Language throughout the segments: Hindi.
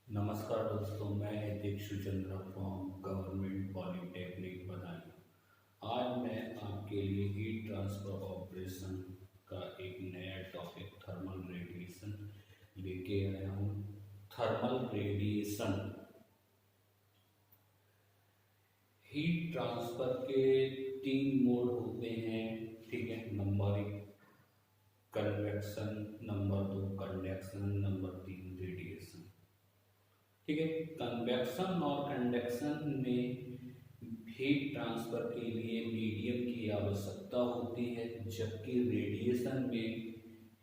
नमस्कार दोस्तों, मैं Dikshu Chandra from government polytechnic Badaun. आज मैं आपके लिए हीट ट्रांसफर ऑपरेशन का एक नया टॉपिक थर्मल रेडिएशन लेके आया हूँ। थर्मल रेडिएशन हीट ट्रांसफर के तीन मोड होते हैं, ठीक है। नंबर एक कन्वेक्शन, नंबर दो कंडक्शन, नंबर तीन रेडिएशन, ठीक है। कन्वेक्शन और कंडक्शन में हीट ट्रांसफर के लिए मीडियम की आवश्यकता होती है, जबकि रेडिएशन में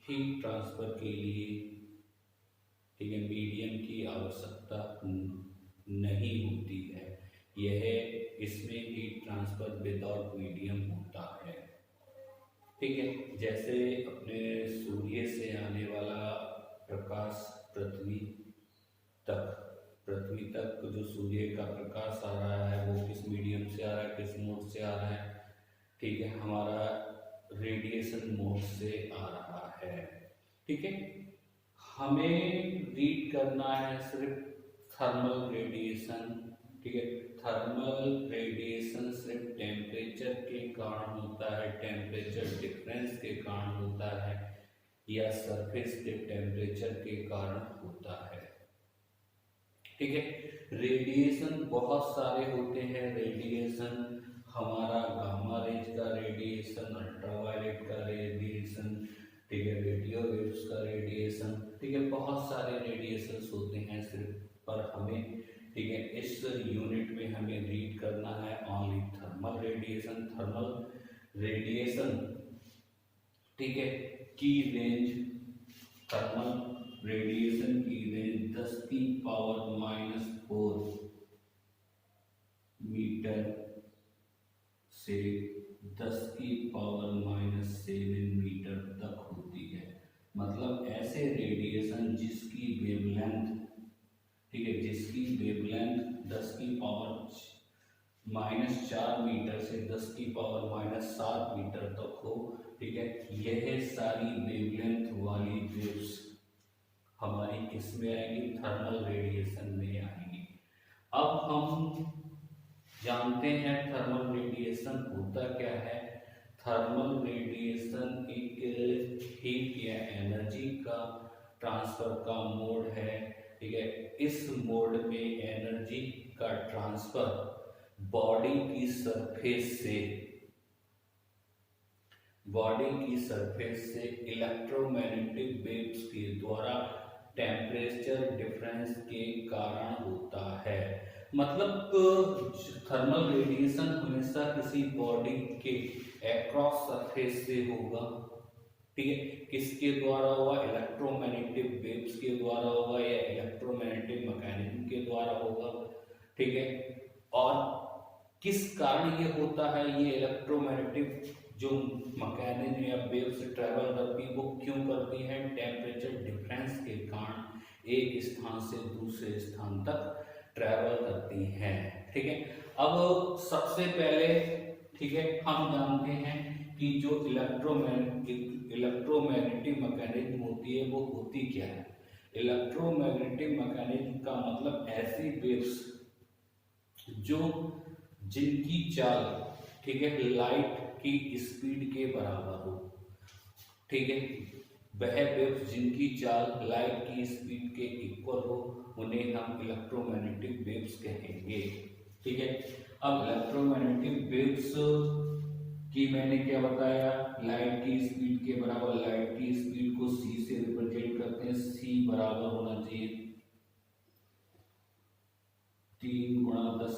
हीट ट्रांसफर के लिए, ठीक है, मीडियम की आवश्यकता नहीं होती है। यह इसमें हीट ट्रांसफर विदाउट मीडियम होता है, ठीक है। जैसे अपने सूर्य से आने वाला प्रकाश तक पृथ्वी तक जो सूर्य का प्रकाश आ रहा है वो किस मीडियम से आ रहा है, किस मोड से आ रहा है, ठीक है, हमारा रेडिएशन मोड से आ रहा है, ठीक है। हमें रीड करना है सिर्फ थर्मल रेडिएशन, ठीक है। थर्मल रेडिएशन सिर्फ टेम्परेचर के कारण होता है, टेम्परेचर डिफरेंस के कारण होता है या सरफेस के टेम्परेचर के कारण होता है, ठीक है। रेडिएशन बहुत सारे होते हैं। रेडिएशन हमारा गामा रेज का रेडिएशन, अल्ट्रावायलेट का रेडिएशन, ठीक है, रेडियो वेव्स का रेडिएशन, ठीक है, बहुत सारे रेडिएशंस होते हैं सिर्फ पर हमें, ठीक है, इस यूनिट में हमें रीड करना है only thermal radiation. Thermal radiation, ठीक है, की रेंज, थर्मल रेडिएशन की रेंज 10 की पावर -4 मीटर से 10 की पावर -7 मीटर तक होती है। मतलब ऐसे रेडिएशन जिसकी वेवलेंथ, ठीक है, जिसकी वेवलेंथ 10 की पावर -4 मीटर से 10 की पावर -7 मीटर तक हो, ठीक है, यह सारी वेवलेंथ वाली वेव्स हमारी किस में आएंगी, थर्मल रेडिएशन में आएंगी। अब हम जानते हैं थर्मल रेडिएशन होता क्या है। थर्मल रेडिएशन एक हीट या एनर्जी का ट्रांसफर का मोड है, ठीक है। इस मोड में एनर्जी का ट्रांसफर बॉडी की सरफेस से इलेक्ट्रोमैग्नेटिक वेव्स के द्वारा टेम्परेचर डिफरेंस के कारण होता है। मतलब थर्मल रेडिएशन हमेशा किसी बॉडी के अक्रॉस सरफेस से होगा, ठीक है। किसके द्वारा होगा, इलेक्ट्रोमैग्नेटिक वेव्स के द्वारा होगा या इलेक्ट्रोमैग्नेटिक मैकेनिज्म के द्वारा होगा, ठीक है। और किस कारण ये होता है, ये इलेक्ट्रोमैग्नेटिक जो मैकेनिज्म या वेव्स ट्रेवल करती है वो क्यों करती है, टेम्परेचर डिफरेंस के कारण एक स्थान से दूसरे स्थान तक ट्रेवल करती हैं, ठीक है। अब सबसे पहले, ठीक है, हम जानते हैं कि जो इलेक्ट्रोमैग्नेटिक मैकेनिज्म होती है वो होती क्या है। इलेक्ट्रोमैग्नेटिक मैकेनिज्म का मतलब ऐसी वेव्स जो जिनकी चाल, ठीक है, लाइट की स्पीड के बराबर हो, ठीक है, वह वेव्स जिनकी चाल लाइट की स्पीड के इक्वल हो उन्हें हम इलेक्ट्रोमैग्नेटिक वेव्स कहेंगे, ठीक है। अब इलेक्ट्रोमैग्नेटिक वेव्स की मैंने क्या बताया, लाइट की स्पीड के बराबर। लाइट की स्पीड को c से रिप्रेजेंट करते हैं, c बराबर होना चाहिए 3 × 10⁸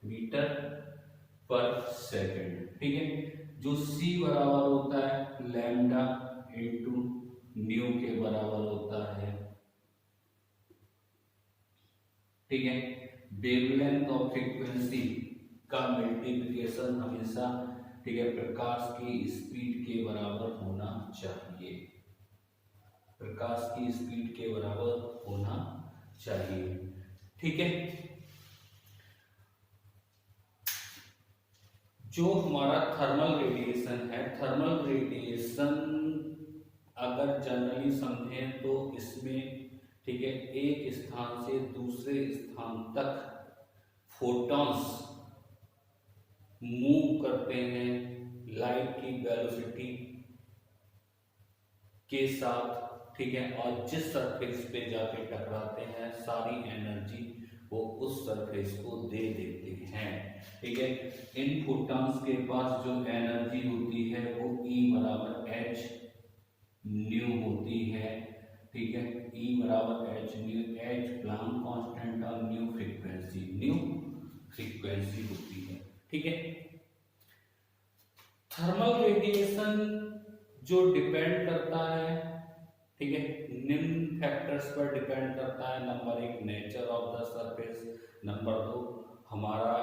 मीटर पर सेकेंड, ठीक है। जो c बराबर होता है लैम्डा इंटू न्यू के बराबर होता है, ठीक है। वेवलेंथ और फ्रीक्वेंसी का मल्टीप्लिकेशन हमेशा, ठीक है, प्रकाश की स्पीड के बराबर होना चाहिए, प्रकाश की स्पीड के बराबर होना चाहिए, ठीक है। जो हमारा थर्मल रेडिएशन है, थर्मल रेडिएशन अगर अगर जनरली समझें तो इसमें, ठीक है, एक स्थान से दूसरे स्थान तक फोटॉन्स मूव करते हैं लाइट की वेलोसिटी के साथ, ठीक है, और जिस सरफेस पे जाके टकराते हैं सारी एनर्जी वो उस सरफेस को दे देते हैं, ठीक है। इन फोटॉन्स के पास जो एनर्जी होती है वो E बराबर एच न्यू होती है, ठीक है। E बराबर H new, H Planck constant और न्यू फ्रीक्वेंसी होती है, ठीक है। थर्मल रेडिएशन जो डिपेंड करता है, ठीक है, निम्न फैक्टर्स पर डिपेंड करता है। Number 1 nature of the surface, number 2 हमारा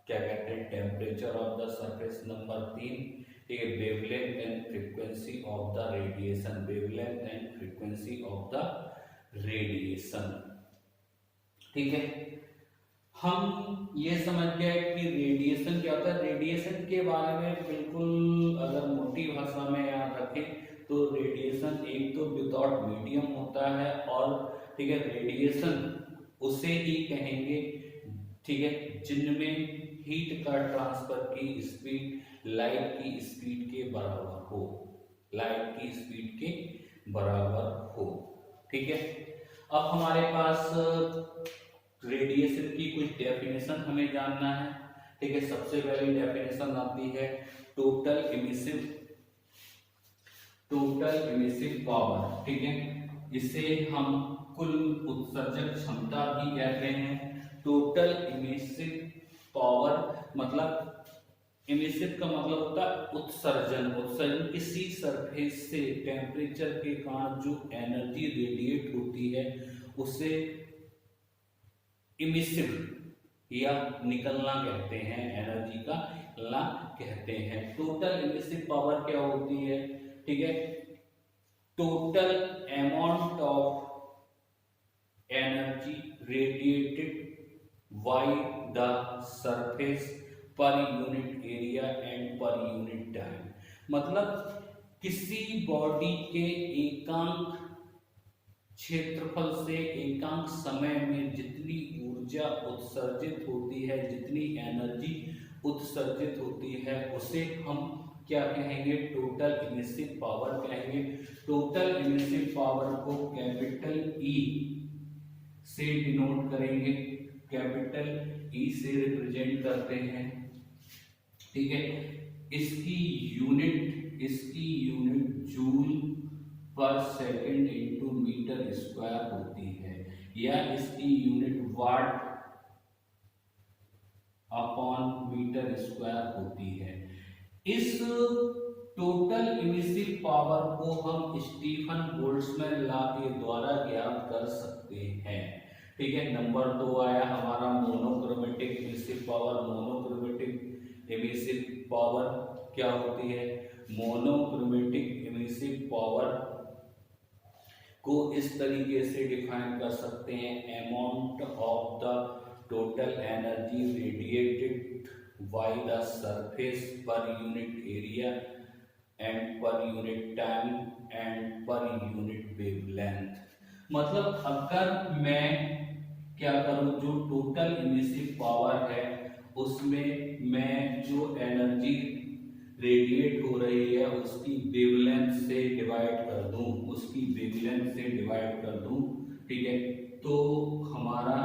क्या कहते हैं temperature of the surface, number 3, ठीक है, wavelength and frequency of the radiation, wavelength and frequency of the radiation, ठीक है। हम ये समझ गए कि रेडिएशन क्या होता है। रेडिएशन के बारे में बिल्कुल अगर मोटी भाषा में याद रखें तो रेडिएशन एक तो विदाउट मीडियम होता है, और ठीक है रेडिएशन उसे ही कहेंगे, ठीक है, जिनमें हीट का ट्रांसफर की स्पीड लाइट की स्पीड के बराबर हो, लाइट की स्पीड के बराबर हो, ठीक है। अब हमारे पास रेडिएशन की कुछ डेफिनेशन हमें जानना है, ठीक है। सबसे पहली डेफिनेशन आती है टोटल इमिसिव पावर, ठीक है। इसे हम कुल उत्सर्जक क्षमता भी कहते हैं। टोटल इमिसिव पावर मतलब, इमिसिव का मतलब होता है उत्सर्जन। उत्सर्जन किसी सरफेस से टेम्परेचर के कारण जो एनर्जी रेडिएट होती है उसे इमिसिव या निकलना कहते हैं, एनर्जी का निकलना कहते हैं। टोटल इमिसिव पावर क्या होती है, ठीक है, total amount of energy radiated by the surface per unit area and per unit time. मतलब किसी बॉडी के एकांक क्षेत्रफल से एकांक समय में जितनी ऊर्जा उत्सर्जित होती है, जितनी एनर्जी उत्सर्जित होती है, उसे हम क्या कहेंगे, टोटल इमिसिव पावर कहेंगे। टोटल इमिसिव पावर को कैपिटल E से डिनोट करेंगे, कैपिटल E से रिप्रेजेंट करते हैं, ठीक है। इसकी unit joule per second into metre square होती है, या इसकी unit watt upon metre square होती है। इस टोटल इमिसिव पावर को हम स्टीफन बोल्ट्जमैन लॉ के द्वारा ज्ञात कर सकते हैं, ठीक है। नंबर 2 आया हमारा monochromatic emissive power. Monochromatic emissive power क्या होती है, मोनोक्रोमेटिक इमिसिव पावर को इस तरीके से डिफाइन कर सकते हैं, amount of the total energy radiated by the surface per unit area and per unit time and per unit wavelength. मतलब अगर मैं क्या करूं, जो टोटल इमिसिव पावर है उसमें मैं जो एनर्जी रेडिएट हो रही है उसकी वेवलेंथ से डिवाइड कर दूं, उसकी वेवलेंथ से डिवाइड कर दूं, ठीक है, तो हमारा,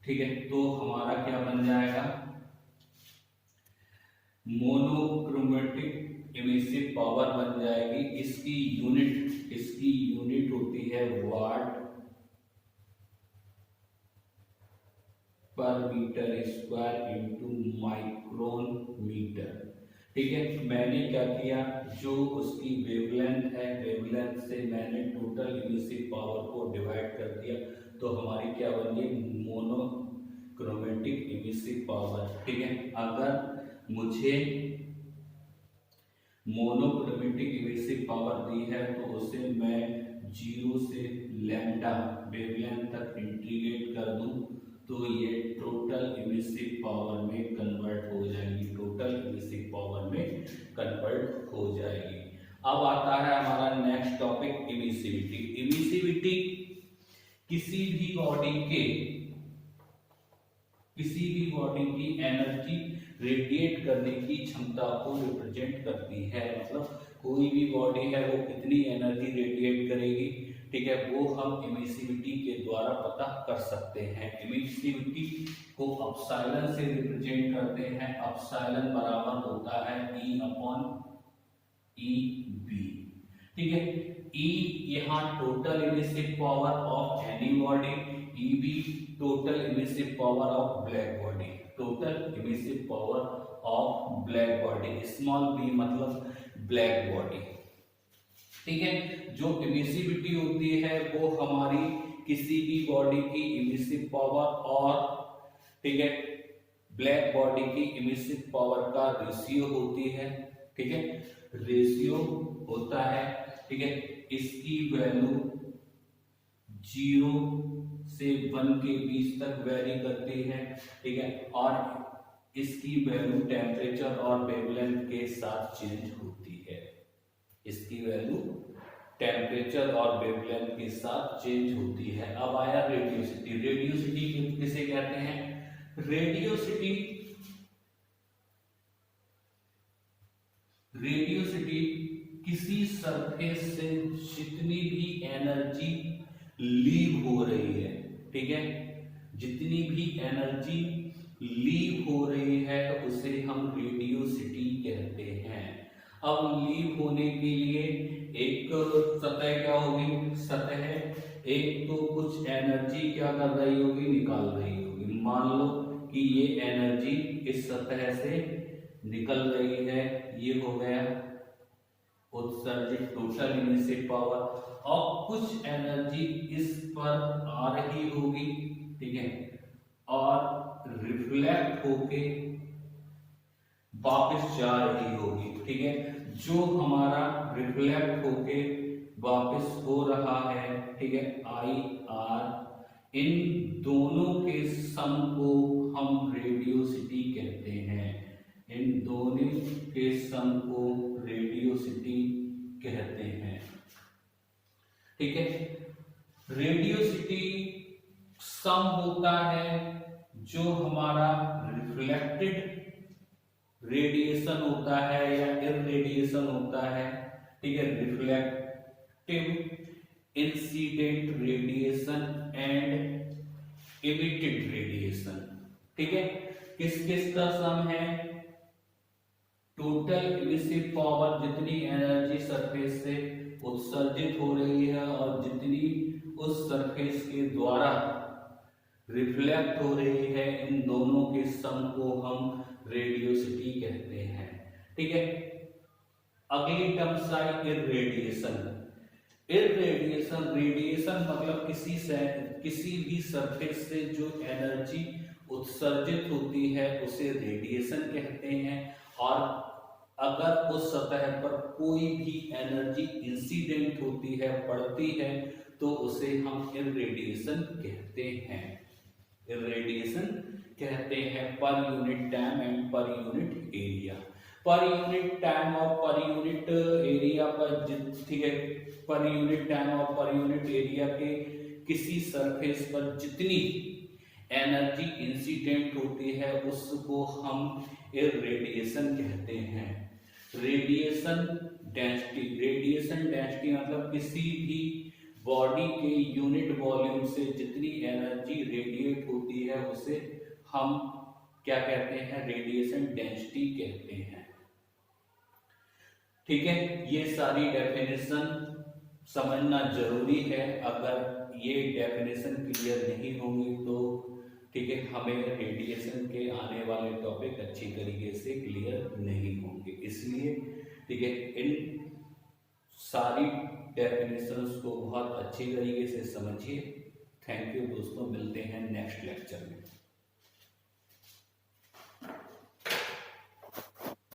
ठीक है, तो हमारा क्या बन जाएगा, मोनोक्रोमेटिक इमिसिव पावर बन जाएगी। इसकी यूनिट होती है watt per metre square into micron metre, ठीक है। मैंने क्या किया, जो उसकी वेवलेंथ है, वेवलेंथ से मैंने टोटल इमिसिव पावर को डिवाइड कर दिया, तो हमारी क्या बन गई, मोनोक्रोमेटिक इमिसिव पावर, ठीक है। अगर मुझे मोनोक्रोमेटिक इमिसिव पावर दी है तो उसे मैं 0 से लैम्डा वेवलेंथ तक इंटीग्रेट कर दूं तो ये टोटल इमिसिव पावर में कन्वर्ट हो जाएगी, टोटल इमिसिव पावर में कन्वर्ट हो जाएगी। अब आता है हमारा नेक्स्ट टॉपिक इमिसिविटी। इमिसिविटी किसी भी बॉडी की एनर्जी रेडिएट करने की क्षमता को रिप्रेजेंट करती है। मतलब कोई भी बॉडी है वो कितनी एनर्जी रेडिएट करेगी, ठीक है, वो हम इमिसिविटी के द्वारा पता कर सकते हैं। इमिसिविटी को अपसाइलन से रिप्रेजेंट करते हैं। अपसाइलन बराबर होता है E अपॉन EB, ठीक है। E यहाँ total emissive power of any body, EB total emissive power of black body, total emissive power of black body. Small b मतलब ब्लैक बॉडी, ठीक है। जो इमिसिविटी होती है वो हमारी किसी भी बॉडी की इमिसिव पावर और, ठीक है, ब्लैक बॉडी की इमिसिव पावर का रेशियो होती है, ठीक है, रेशियो होता है, ठीक है। इसकी वैल्यू 0 से 1 के बीच तक वेरी करती है, ठीक है, और इसकी वैल्यू टेम्परेचर और वेवलेंथ के साथ चेंज होती है। इसकी वैल्यू टेम्परेचर और वेवलेंथ के साथ चेंज होती है। अब आया रेडियोसिटी। रेडियोसिटी किसे कहते हैं? रेडियोसिटी किसी सरफेस से जितनी भी एनर्जी लीव हो रही है, ठीक है, जितनी भी एनर्जी लीव हो रही है उसे हम रेडियोसिटी कहते हैं। अब लीव होने के लिए एक सतह क्या होगी? सतह एक तो कुछ एनर्जी क्या कर रही होगी? निकाल रही होगी। मान लो कि ये एनर्जी इस सतह से निकल रही है, ये हो गया उत्सर्जित टोटल इमिसिव पावर, और कुछ एनर्जी इस पर आ रही होगी, ठीक है, और रिफ्लेक्ट होके वापस जा रही होगी, ठीक है। जो हमारा रिफ्लेक्ट होके वापस हो रहा है, ठीक है, IR, इन दोनों के सम को हम रेडियोसिटी कहते हैं। इन दोनों के सम को रेडियोसिटी कहते हैं, ठीक है। रेडियोसिटी सम होता है जो हमारा रिफ्लेक्टेड रेडिएशन होता है या इररेडिएशन होता है, ठीक है, reflective, incident radiation and emitted radiation, ठीक है। किस किस का सम है? टोटल इमिसिव पावर, जितनी एनर्जी सरफेस से उत्सर्जित हो रही है और जितनी उस सरफेस के द्वारा रिफ्लेक्ट हो रही है, इन दोनों के सम को हम रेडियोसिटी कहते हैं, ठीक है। अगली टर्म्स आई इररेडिएशन। इररेडिएशन, रेडिएशन मतलब किसी भी सरफेस से जो एनर्जी उत्सर्जित होती है उसे रेडिएशन कहते हैं, और अगर उस सतह पर कोई भी एनर्जी इंसिडेंट होती है, पड़ती है, तो उसे हम इररेडिएशन कहते हैं। इररेडिएशन कहते हैं per unit time and per unit area. Per unit time और पर यूनिट एरिया पर, ठीक है, पर यूनिट टाइम और पर यूनिट एरिया के किसी सरफेस पर जितनी एनर्जी इंसिडेंट होती है उसको हम इररेडिएशन कहते हैं। रेडिएशन डेंसिटी मतलब किसी भी बॉडी के यूनिट वॉल्यूम से जितनी एनर्जी रेडिएट होती है उसे हम क्या कहते हैं? रेडिएशन डेंसिटी कहते हैं, ठीक है। ये सारी डेफिनेशन समझना जरूरी है। अगर ये डेफिनेशन क्लियर नहीं होंगी तो, ठीक है, हमें रेडिएशन के आने वाले टॉपिक अच्छी तरीके से क्लियर नहीं होंगे। इसलिए, ठीक है, इन सारी डेफिनेशंस को बहुत अच्छी तरीके से समझिए। थैंक यू दोस्तों, मिलते हैं नेक्स्ट लेक्चर में।